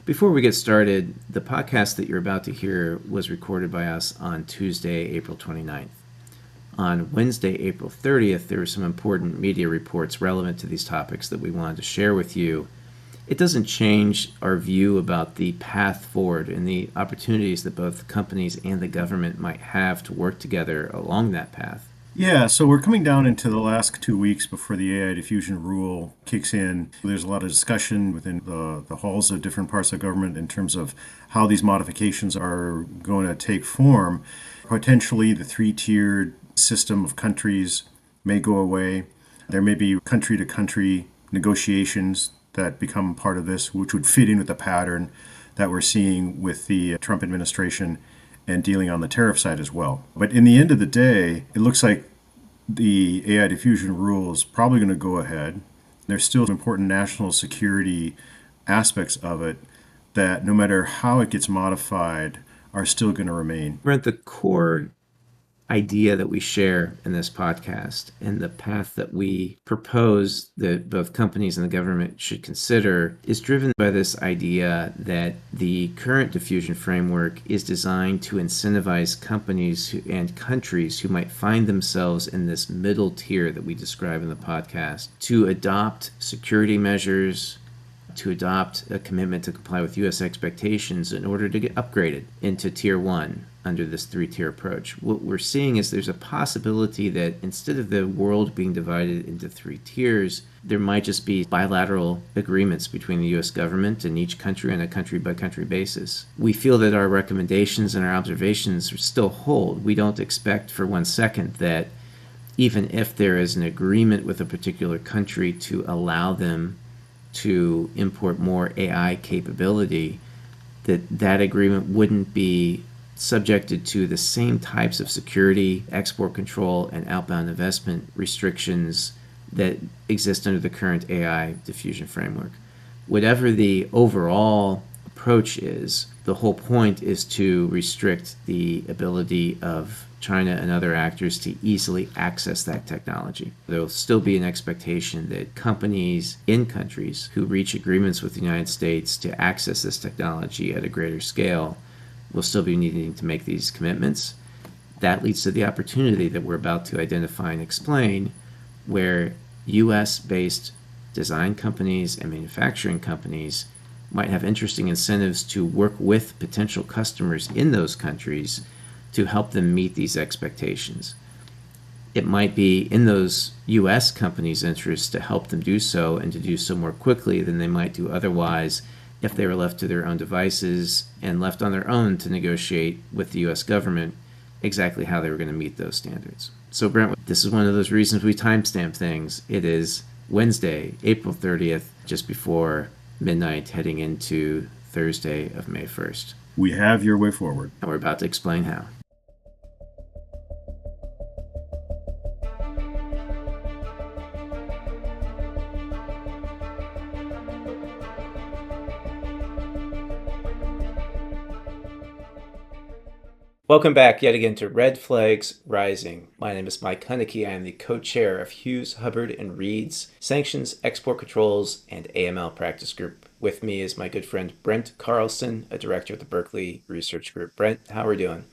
Before we get started, the podcast that you're about to hear was recorded by us on Tuesday, April 29th. On Wednesday, April 30th, there were some important media reports relevant to these topics that we wanted to share with you. It doesn't change our view about the path forward and the opportunities that both companies and the government might have to work together along that path. Yeah, so we're coming down into the last 2 weeks before the AI Diffusion Rule kicks in. There's a lot of discussion within the halls of different parts of government in terms of how these modifications are going to take form. Potentially, the three-tiered system of countries may go away. There may be country-to-country negotiations that become part of this, which would fit in with the pattern that we're seeing with the Trump administration and dealing on the tariff side as well. But in the end of the day, it looks like the AI diffusion rule is probably going to go ahead. There's still important national security aspects of it that no matter how it gets modified are still going to remain. Brent, the core idea that we share in this podcast and the path that we propose that both companies and the government should consider is driven by this idea that the current diffusion framework is designed to incentivize companies and countries who might find themselves in this middle tier that we describe in the podcast to adopt security measures, to adopt a commitment to comply with U.S. expectations in order to get upgraded into Tier 1 under this three-tier approach. What we're seeing is there's a possibility that instead of the world being divided into three tiers, there might just be bilateral agreements between the U.S. government and each country on a country-by-country basis. We feel that our recommendations and our observations still hold. We don't expect for 1 second that even if there is an agreement with a particular country to allow them to import more AI capability, that agreement wouldn't be subjected to the same types of security, export control, and outbound investment restrictions that exist under the current AI diffusion framework. Whatever the overall approach is, the whole point is to restrict the ability of China and other actors to easily access that technology. There will still be an expectation that companies in countries who reach agreements with the United States to access this technology at a greater scale will still be needing to make these commitments. That leads to the opportunity that we're about to identify and explain, where US-based design companies and manufacturing companies might have interesting incentives to work with potential customers in those countries to help them meet these expectations. It might be in those US companies' interests to help them do so and to do so more quickly than they might do otherwise if they were left to their own devices and left on their own to negotiate with the US government exactly how they were going to meet those standards. So Brent, this is one of those reasons we timestamp things. It is Wednesday, April 30th, just before midnight, heading into Thursday of May 1st. We have your way forward. And we're about to explain how. Welcome back yet again to Red Flags Rising. My name is Mike Hunnicky. I am the co-chair of Hughes, Hubbard, and Reed's Sanctions, Export Controls, and AML Practice Group. With me is my good friend Brent Carlson, a director of the Berkeley Research Group. Brent, how are we doing?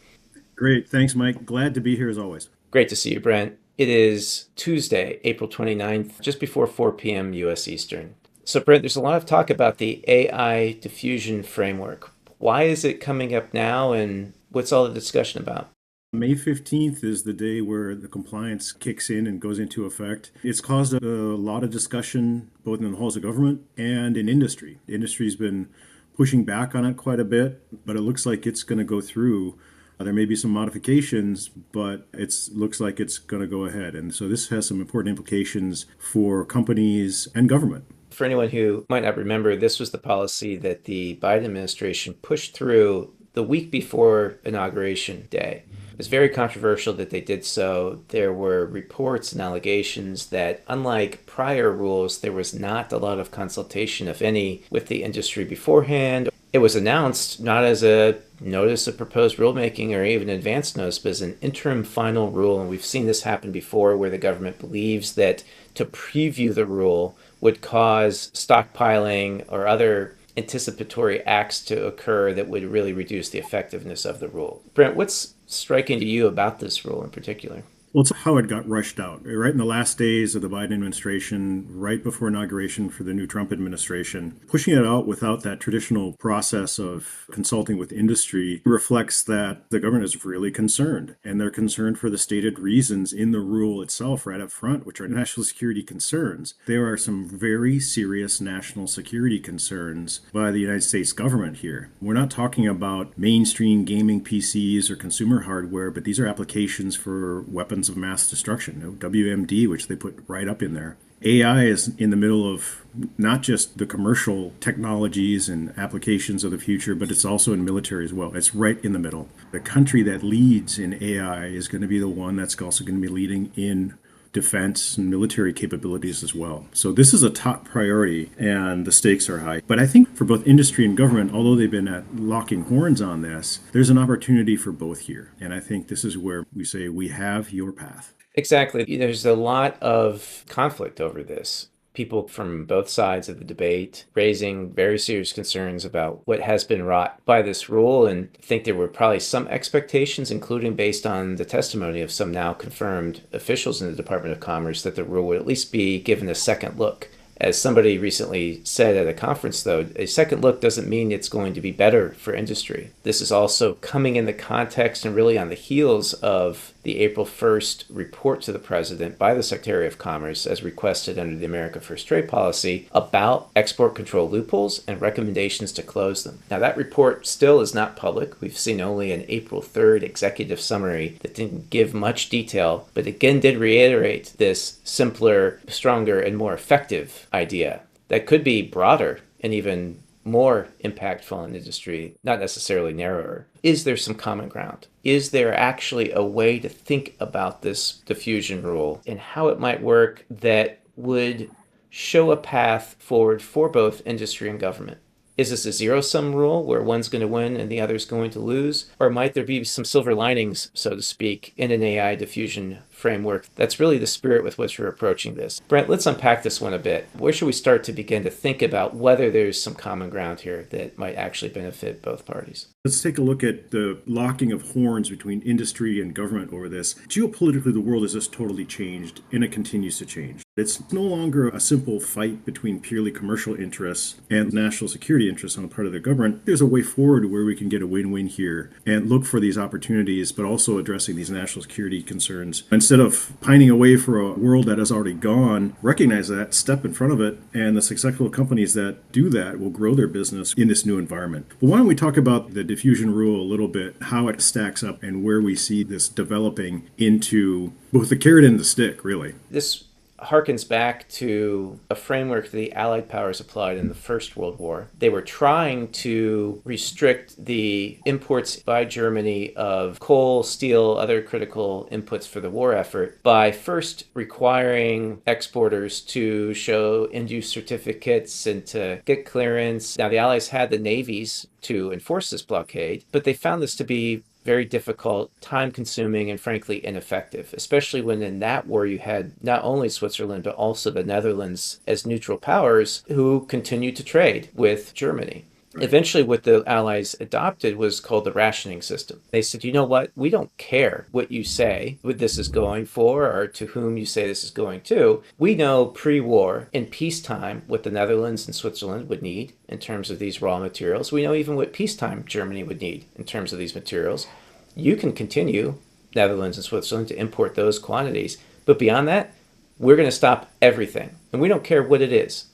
Great. Thanks, Mike. Glad to be here as always. Great to see you, Brent. It is Tuesday, April 29th, just before 4 p.m. U.S. Eastern. So, Brent, there's a lot of talk about the AI diffusion framework. Why is it coming up now, and what's all the discussion about? May 15th is the day where the compliance kicks in and goes into effect. It's caused a lot of discussion both in the halls of government and in industry. The industry's been pushing back on it quite a bit, but it looks like it's going to go through. There may be some modifications, but it looks like it's going to go ahead. And so this has some important implications for companies and government. For anyone who might not remember, this was the policy that the Biden administration pushed through the week before Inauguration Day. It was very controversial that they did so. There were reports and allegations that, unlike prior rules, there was not a lot of consultation, if any, with the industry beforehand. It was announced not as a notice of proposed rulemaking or even advance notice, but as an interim final rule. And we've seen this happen before, where the government believes that to preview the rule would cause stockpiling or other anticipatory acts to occur that would really reduce the effectiveness of the rule. Brent, what's striking to you about this rule in particular? Well, it's how it got rushed out. Right in the last days of the Biden administration, right before inauguration for the new Trump administration, pushing it out without that traditional process of consulting with industry reflects that the government is really concerned. And they're concerned for the stated reasons in the rule itself right up front, which are national security concerns. There are some very serious national security concerns by the United States government here. We're not talking about mainstream gaming PCs or consumer hardware, but these are applications for weapons of mass destruction, WMD, which they put right up in there. AI is in the middle of not just the commercial technologies and applications of the future, but it's also in military as well. It's right in the middle. The country that leads in AI is going to be the one that's also going to be leading in defense and military capabilities as well. So this is a top priority and the stakes are high. But I think for both industry and government, although they've been at locking horns on this, there's an opportunity for both here. And I think this is where we say we have your path. Exactly. There's a lot of conflict over this. People from both sides of the debate raising very serious concerns about what has been wrought by this rule, and I think there were probably some expectations, including based on the testimony of some now confirmed officials in the Department of Commerce, that the rule would at least be given a second look. As somebody recently said at a conference, though, a second look doesn't mean it's going to be better for industry. This is also coming in the context and really on the heels of the April 1st report to the president by the Secretary of Commerce, as requested under the America First Trade Policy, about export control loopholes and recommendations to close them. Now, that report still is not public. We've seen only an April 3rd executive summary that didn't give much detail, but again did reiterate this simpler, stronger, and more effective idea that could be broader and even more impactful in industry, not necessarily narrower. Is there some common ground? Is there actually a way to think about this diffusion rule and how it might work that would show a path forward for both industry and government? Is this a zero-sum rule where one's going to win and the other's going to lose? Or might there be some silver linings, so to speak, in an AI diffusion framework? That's really the spirit with which we're approaching this. Brent, let's unpack this one a bit. Where should we start to begin to think about whether there's some common ground here that might actually benefit both parties? Let's take a look at the locking of horns between industry and government over this. Geopolitically, the world has just totally changed, and it continues to change. It's no longer a simple fight between purely commercial interests and national security interests on the part of the government. There's a way forward where we can get a win-win here and look for these opportunities, but also addressing these national security concerns. Instead of pining away for a world that has already gone, recognize that, step in front of it, and the successful companies that do that will grow their business in this new environment. But why don't we talk about the diffusion rule a little bit, how it stacks up, and where we see this developing into both the carrot and the stick, really. This harkens back to a framework the Allied powers applied in the First World War. They were trying to restrict the imports by Germany of coal, steel, other critical inputs for the war effort by first requiring exporters to show end-use certificates and to get clearance. Now, the Allies had the navies to enforce this blockade, but they found this to be very difficult, time-consuming, and frankly ineffective, especially when in that war you had not only Switzerland, but also the Netherlands as neutral powers who continued to trade with Germany. Eventually, what the Allies adopted was called the rationing system. They said, you know what, we don't care what you say, what this is going for, or to whom you say this is going to. We know pre-war, in peacetime, what the Netherlands and Switzerland would need in terms of these raw materials. We know even what peacetime Germany would need in terms of these materials. You can continue, Netherlands and Switzerland, to import those quantities. But beyond that, we're going to stop everything. And we don't care what it is.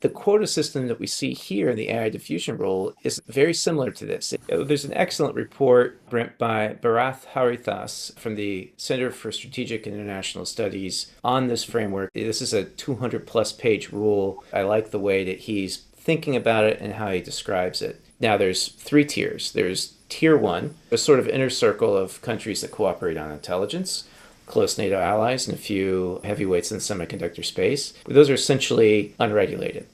The quota system that we see here in the AI diffusion rule is very similar to this. There's an excellent report, Brent, by Barath Harithas from the Center for Strategic and International Studies on this framework. This is a 200-plus page rule. I like the way that he's thinking about it and how he describes it. Now, there's three tiers. There's Tier 1, a sort of inner circle of countries that cooperate on intelligence, close NATO allies, and a few heavyweights in the semiconductor space. But those are essentially unregulated.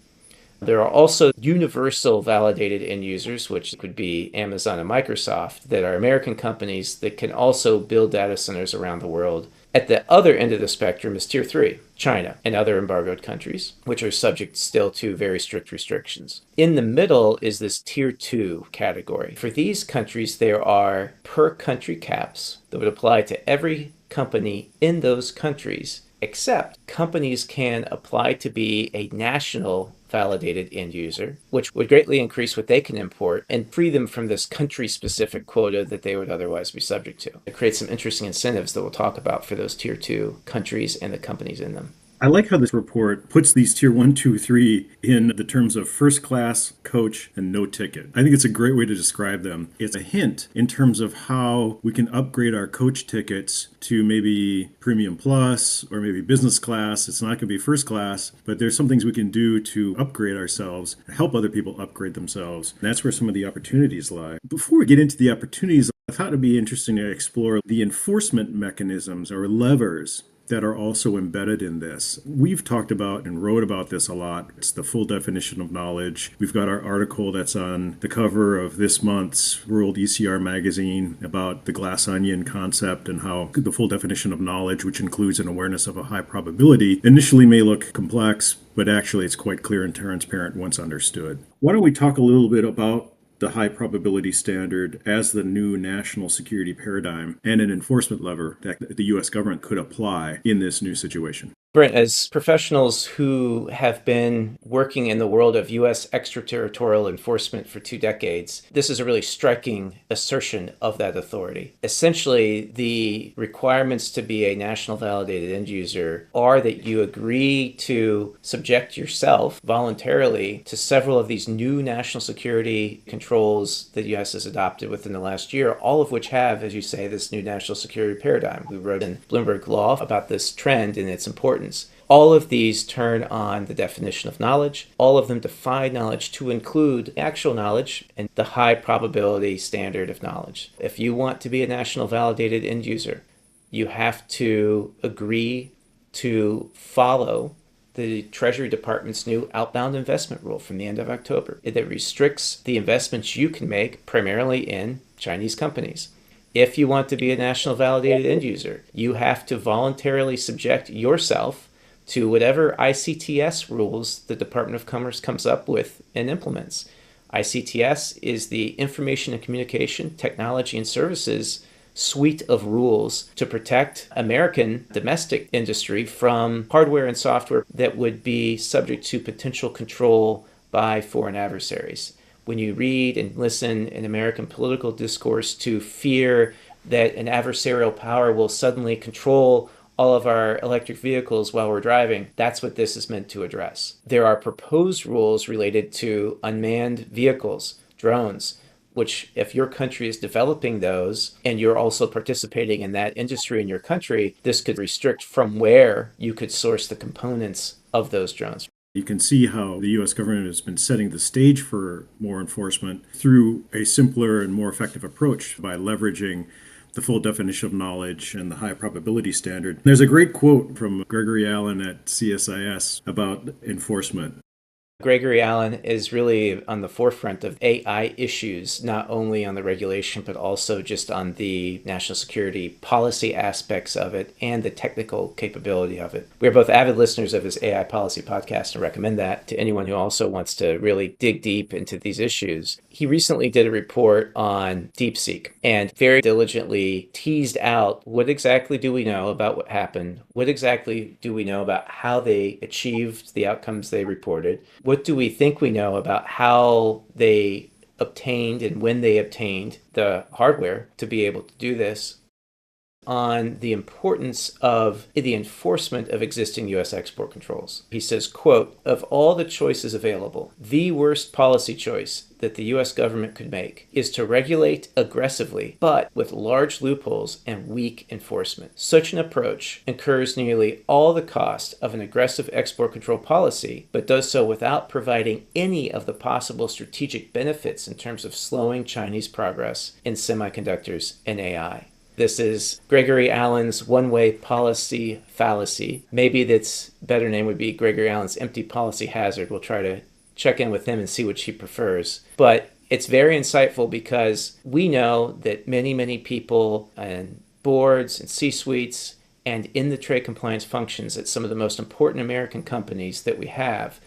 There are also universal validated end users, which could be Amazon and Microsoft, that are American companies that can also build data centers around the world. At the other end of the spectrum is Tier 3, China and other embargoed countries, which are subject still to very strict restrictions. In the middle is this Tier 2 category. For these countries, there are per country caps that would apply to every company in those countries, except companies can apply to be a national validated end user, which would greatly increase what they can import and free them from this country-specific quota that they would otherwise be subject to. It creates some interesting incentives that we'll talk about for those Tier 2 countries and the companies in them. I like how this report puts these tier 1, 2, 3 in the terms of first class, coach, and no ticket. I think it's a great way to describe them. It's a hint in terms of how we can upgrade our coach tickets to maybe premium plus or maybe business class. It's not going to be first class, but there's some things we can do to upgrade ourselves and help other people upgrade themselves. And that's where some of the opportunities lie. Before we get into the opportunities, I thought it'd be interesting to explore the enforcement mechanisms or levers that are also embedded in this. We've talked about and wrote about this a lot. It's the full definition of knowledge. We've got our article that's on the cover of this month's World ECR magazine about the glass onion concept and how the full definition of knowledge, which includes an awareness of a high probability, initially may look complex, but actually it's quite clear and transparent once understood. Why don't we talk a little bit about the high probability standard as the new national security paradigm and an enforcement lever that the U.S. government could apply in this new situation? Brent, as professionals who have been working in the world of U.S. extraterritorial enforcement for 2 decades, this is a really striking assertion of that authority. Essentially, the requirements to be a national validated end user are that you agree to subject yourself voluntarily to several of these new national security controls that the U.S. has adopted within the last year, all of which have, as you say, this new national security paradigm. We wrote in Bloomberg Law about this trend and its importance. All of these turn on the definition of knowledge. All of them define knowledge to include actual knowledge and the high probability standard of knowledge. If you want to be a national validated end user, you have to agree to follow the Treasury Department's new outbound investment rule from the end of October. That restricts the investments you can make primarily in Chinese companies. If you want to be a national validated end user, you have to voluntarily subject yourself to whatever ICTS rules the Department of Commerce comes up with and implements. ICTS is the Information and Communication Technology and Services suite of rules to protect American domestic industry from hardware and software that would be subject to potential control by foreign adversaries. When you read and listen in American political discourse to fear that an adversarial power will suddenly control all of our electric vehicles while we're driving, that's what this is meant to address. There are proposed rules related to unmanned vehicles, drones, which if your country is developing those and you're also participating in that industry in your country, this could restrict from where you could source the components of those drones. You can see how the U.S. government has been setting the stage for more enforcement through a simpler and more effective approach by leveraging the full definition of knowledge and the high probability standard. There's a great quote from Gregory Allen at CSIS about enforcement. Gregory Allen is really on the forefront of AI issues, not only on the regulation, but also just on the national security policy aspects of it and the technical capability of it. We are both avid listeners of his AI Policy podcast and recommend that to anyone who also wants to really dig deep into these issues. He recently did a report on DeepSeek and very diligently teased out what exactly do we know about what happened, what exactly do we know about how they achieved the outcomes they reported, what do we think we know about how they obtained and when they obtained the hardware to be able to do this, on the importance of the enforcement of existing U.S. export controls. He says, quote, "Of all the choices available, the worst policy choice that the U.S. government could make is to regulate aggressively, but with large loopholes and weak enforcement. Such an approach incurs nearly all the cost of an aggressive export control policy, but does so without providing any of the possible strategic benefits in terms of slowing Chinese progress in semiconductors and AI." This is Gregory Allen's one-way policy fallacy. Maybe that's better name would be Gregory Allen's empty policy hazard. We'll try to check in with him and see what she prefers. But it's very insightful because we know that many people and boards and C-suites and in the trade compliance functions at some of the most important American companies that we have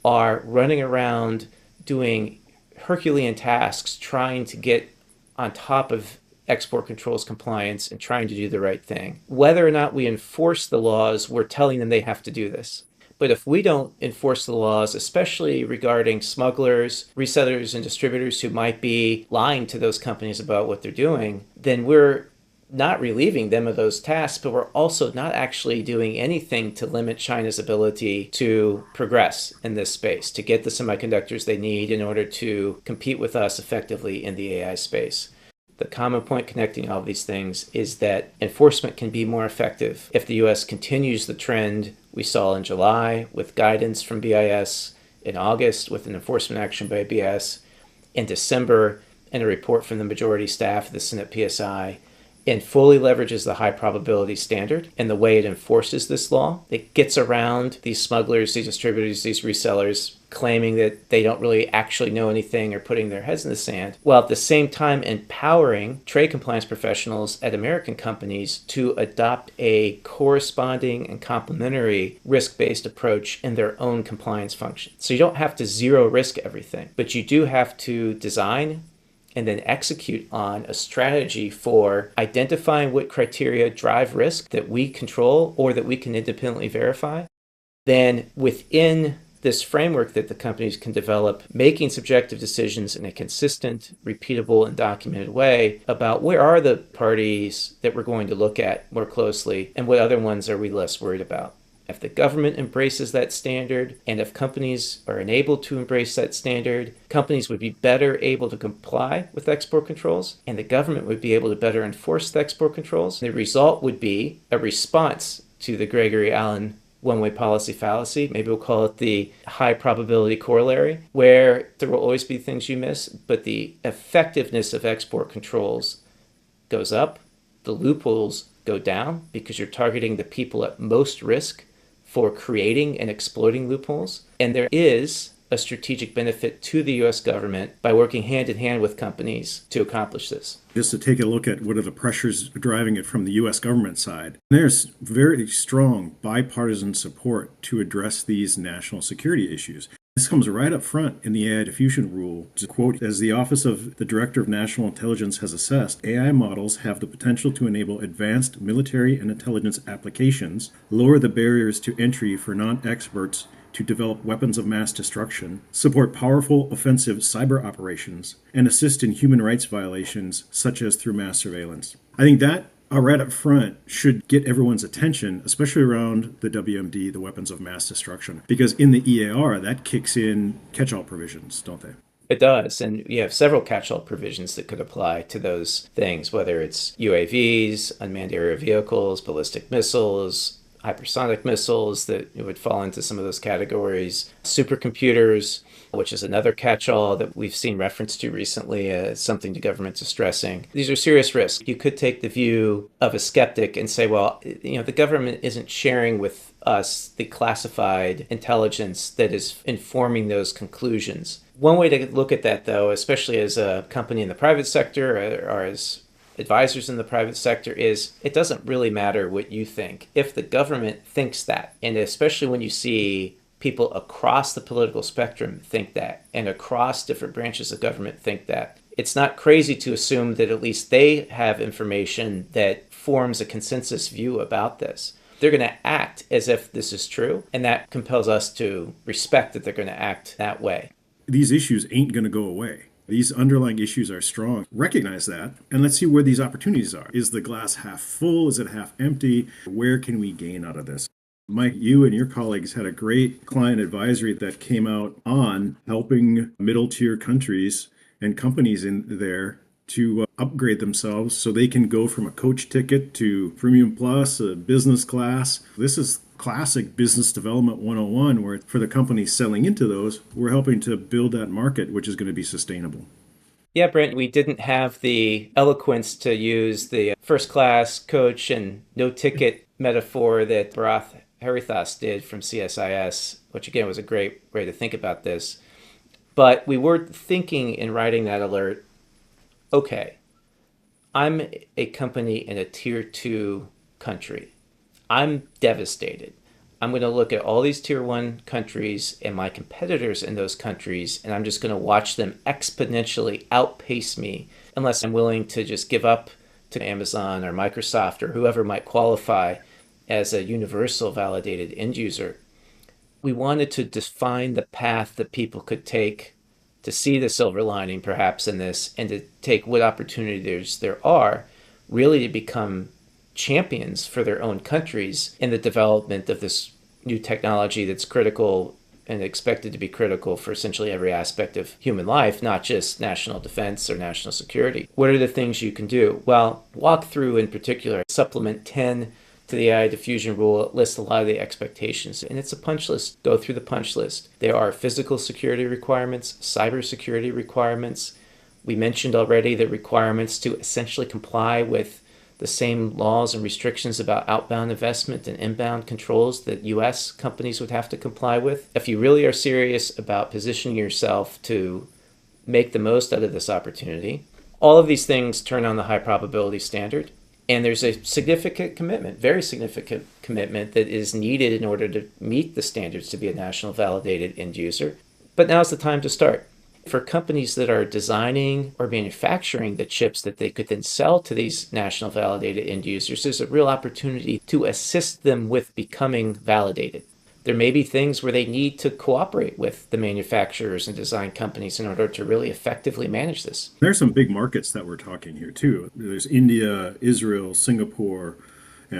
are running around doing Herculean tasks trying to get on top of export controls compliance and trying to do the right thing. Whether or not we enforce the laws, we're telling them they have to do this. But if we don't enforce the laws, especially regarding smugglers, resellers, and distributors who might be lying to those companies about what they're doing, then we're not relieving them of those tasks, but we're also not actually doing anything to limit China's ability to progress in this space, to get the semiconductors they need in order to compete with us effectively in the AI space. The common point connecting all of these things is that enforcement can be more effective if the US continues the trend we saw in July with guidance from BIS, in August with an enforcement action by BIS, in December and a report from the majority staff of the Senate PSI, and fully leverages the high probability standard and the way it enforces this law. It gets around these smugglers, these distributors, these resellers claiming that they don't really actually know anything or putting their heads in the sand, while at the same time empowering trade compliance professionals at American companies to adopt a corresponding and complementary risk-based approach in their own compliance function. So you don't have to zero risk everything, but you do have to design and then execute on a strategy for identifying what criteria drive risk that we control or that we can independently verify. Then within this framework that the companies can develop, making subjective decisions in a consistent, repeatable, and documented way about where are the parties that we're going to look at more closely and what other ones are we less worried about. If the government embraces that standard, and if companies are enabled to embrace that standard, companies would be better able to comply with export controls, and the government would be able to better enforce the export controls. The result would be a response to the Gregory Allen one-way policy fallacy. Maybe we'll call it the high probability corollary, where there will always be things you miss, but the effectiveness of export controls goes up, the loopholes go down because you're targeting the people at most risk for creating and exploiting loopholes. And there is a strategic benefit to the US government by working hand in hand with companies to accomplish this. Just to take a look at what are the pressures driving it from the US government side, there's very strong bipartisan support to address these national security issues. This comes right up front in the AI Diffusion Rule. To quote, as the Office of the Director of National Intelligence has assessed, AI models have the potential to enable advanced military and intelligence applications, lower the barriers to entry for non-experts to develop weapons of mass destruction, support powerful offensive cyber operations, and assist in human rights violations, such as through mass surveillance. I think that right up front should get everyone's attention, especially around the WMD, the weapons of mass destruction, because in the EAR, that kicks in catch-all provisions, don't they? It does, and you have several catch-all provisions that could apply to those things, whether it's UAVs, unmanned aerial vehicles, ballistic missiles, hypersonic missiles that would fall into some of those categories, supercomputers, which is another catch-all that we've seen reference to recently as something the government's is stressing. These are serious risks. You could take the view of a skeptic and say, well, the government isn't sharing with us the classified intelligence that is informing those conclusions. One way to look at that, though, especially as a company in the private sector or as advisors in the private sector, is it doesn't really matter what you think. If the government thinks that, and especially when you see people across the political spectrum think that, and across different branches of government think that, it's not crazy to assume that at least they have information that forms a consensus view about this. They're going to act as if this is true, and that compels us to respect that they're going to act that way. These issues ain't going to go away. These underlying issues are strong. Recognize that, and let's see where these opportunities are. Is the glass half full? Is it half empty? Where can we gain out of this? Mike, you and your colleagues had a great client advisory that came out on helping middle-tier countries and companies in there to upgrade themselves so they can go from a coach ticket to premium plus, a business class. This is classic business development 101, where for the companies selling into those, we're helping to build that market, which is going to be sustainable. Yeah, Brent, we didn't have the eloquence to use the first class coach and no ticket metaphor that Barath Harithas did from CSIS, which again was a great way to think about this. But we were thinking in writing that alert, okay, I'm a company in a tier two country. I'm devastated. I'm going to look at all these tier one countries and my competitors in those countries, and I'm just going to watch them exponentially outpace me unless I'm willing to just give up to Amazon or Microsoft or whoever might qualify as a universal validated end user. We wanted to define the path that people could take to see the silver lining perhaps in this and to take what opportunities there are really to become champions for their own countries in the development of this new technology that's critical and expected to be critical for essentially every aspect of human life, not just national defense or national security. What are the things you can do? Well, walk through in particular, supplement 10 to the AI diffusion rule. It lists a lot of the expectations, and it's a punch list. Go through the punch list. There are physical security requirements, cybersecurity requirements. We mentioned already the requirements to essentially comply with the same laws and restrictions about outbound investment and inbound controls that US companies would have to comply with. If you really are serious about positioning yourself to make the most out of this opportunity, all of these things turn on the high probability standard. And there's a significant commitment, very significant commitment that is needed in order to meet the standards to be a national validated end user. But now's the time to start. For companies that are designing or manufacturing the chips that they could then sell to these national validated end users, there's a real opportunity to assist them with becoming validated. There may be things where they need to cooperate with the manufacturers and design companies in order to really effectively manage this. There's some big markets that we're talking here too. There's India, Israel, Singapore,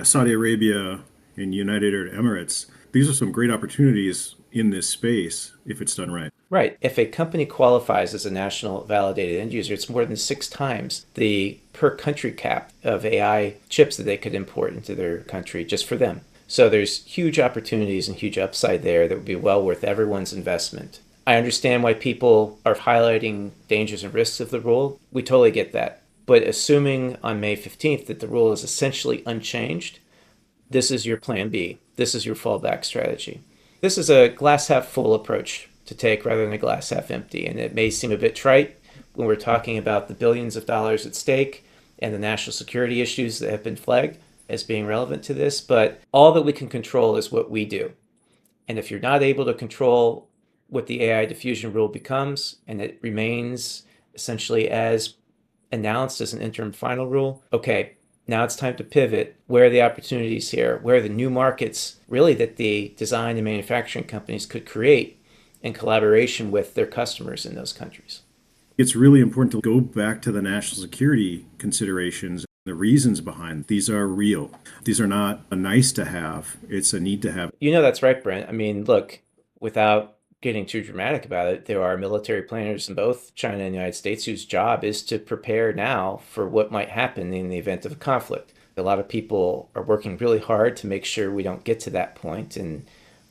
Saudi Arabia, and United Arab Emirates. These are some great opportunities in this space if it's done right. Right. If a company qualifies as a national validated end user, it's more than 6 times the per country cap of AI chips that they could import into their country just for them. So there's huge opportunities and huge upside there that would be well worth everyone's investment. I understand why people are highlighting dangers and risks of the rule. We totally get that. But assuming on May 15th that the rule is essentially unchanged, this is your plan B. This is your fallback strategy. This is a glass half full approach to take rather than a glass half empty. And it may seem a bit trite when we're talking about the billions of dollars at stake and the national security issues that have been flagged as being relevant to this, but all that we can control is what we do. And if you're not able to control what the AI diffusion rule becomes, and it remains essentially as announced as an interim final rule, okay, now it's time to pivot. Where are the opportunities here? Where are the new markets really that the design and manufacturing companies could create in collaboration with their customers in those countries? It's really important to go back to the national security considerations. The reasons behind these are real. These are not a nice to have, it's a need to have. You know, that's right, Brent. I mean, look, without getting too dramatic about it, there are military planners in both China and the United States whose job is to prepare now for what might happen in the event of a conflict. A lot of people are working really hard to make sure we don't get to that point, and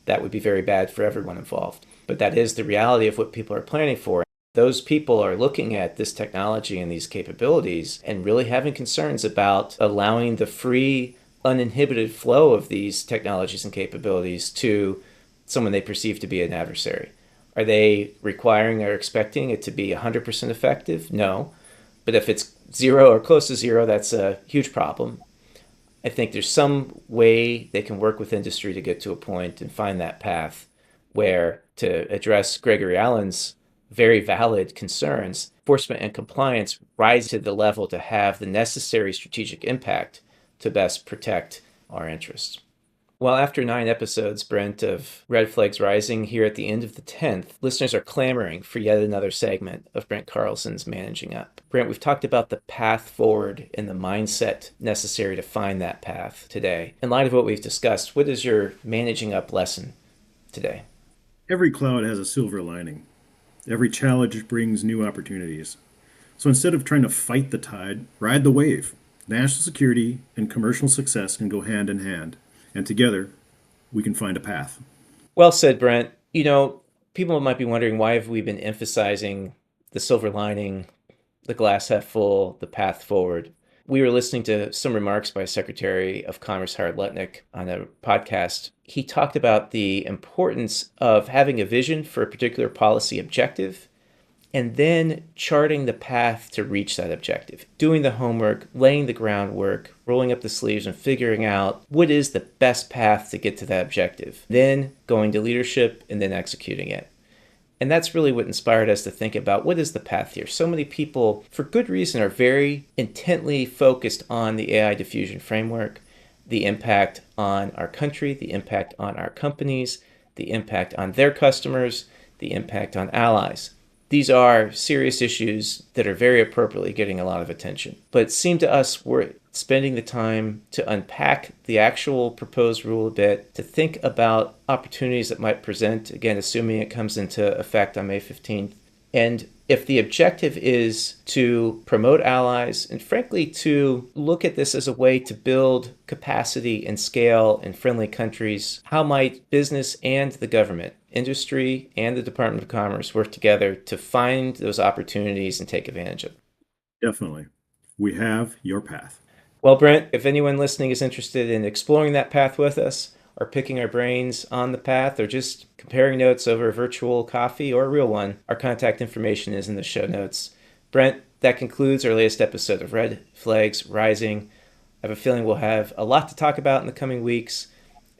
that would be very bad for everyone involved. But that is the reality of what people are planning for. Those people are looking at this technology and these capabilities and really having concerns about allowing the free, uninhibited flow of these technologies and capabilities to someone they perceive to be an adversary. Are they requiring or expecting it to be 100% effective? No. But if it's zero or close to zero, that's a huge problem. I think there's some way they can work with industry to get to a point and find that path where, to address Gregory Allen's very valid concerns, enforcement and compliance rise to the level to have the necessary strategic impact to best protect our interests. Well, after 9 episodes, Brent, of Red Flags Rising, here at the end of the 10th, listeners are clamoring for yet another segment of Brent Carlson's Managing Up. Brent, we've talked about the path forward and the mindset necessary to find that path today. In light of what we've discussed, what is your Managing Up lesson today? Every cloud has a silver lining. Every challenge brings new opportunities. So instead of trying to fight the tide, ride the wave. National security and commercial success can go hand in hand. And together, we can find a path. Well said, Brent. You know, people might be wondering, why have we been emphasizing the silver lining, the glass half full, the path forward? We were listening to some remarks by Secretary of Commerce Howard Lutnick on a podcast. He talked about the importance of having a vision for a particular policy objective and then charting the path to reach that objective, doing the homework, laying the groundwork, rolling up the sleeves, and figuring out what is the best path to get to that objective, then going to leadership and then executing it. And that's really what inspired us to think about what is the path here. So many people, for good reason, are very intently focused on the AI diffusion framework, the impact on our country, the impact on our companies, the impact on their customers, the impact on allies. These are serious issues that are very appropriately getting a lot of attention. But it seemed to us we're spending the time to unpack the actual proposed rule a bit, to think about opportunities that might present, again, assuming it comes into effect on May 15th. And if the objective is to promote allies and frankly to look at this as a way to build capacity and scale in friendly countries, how might business and the government, industry and the Department of Commerce work together to find those opportunities and take advantage of them? Definitely. We have your path. Well, Brent, if anyone listening is interested in exploring that path with us, or picking our brains on the path, or just comparing notes over a virtual coffee or a real one, our contact information is in the show notes. Brent, that concludes our latest episode of Red Flags Rising. I have a feeling we'll have a lot to talk about in the coming weeks.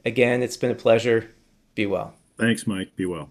Again, it's been a pleasure. Be well. Thanks, Mike. Be well.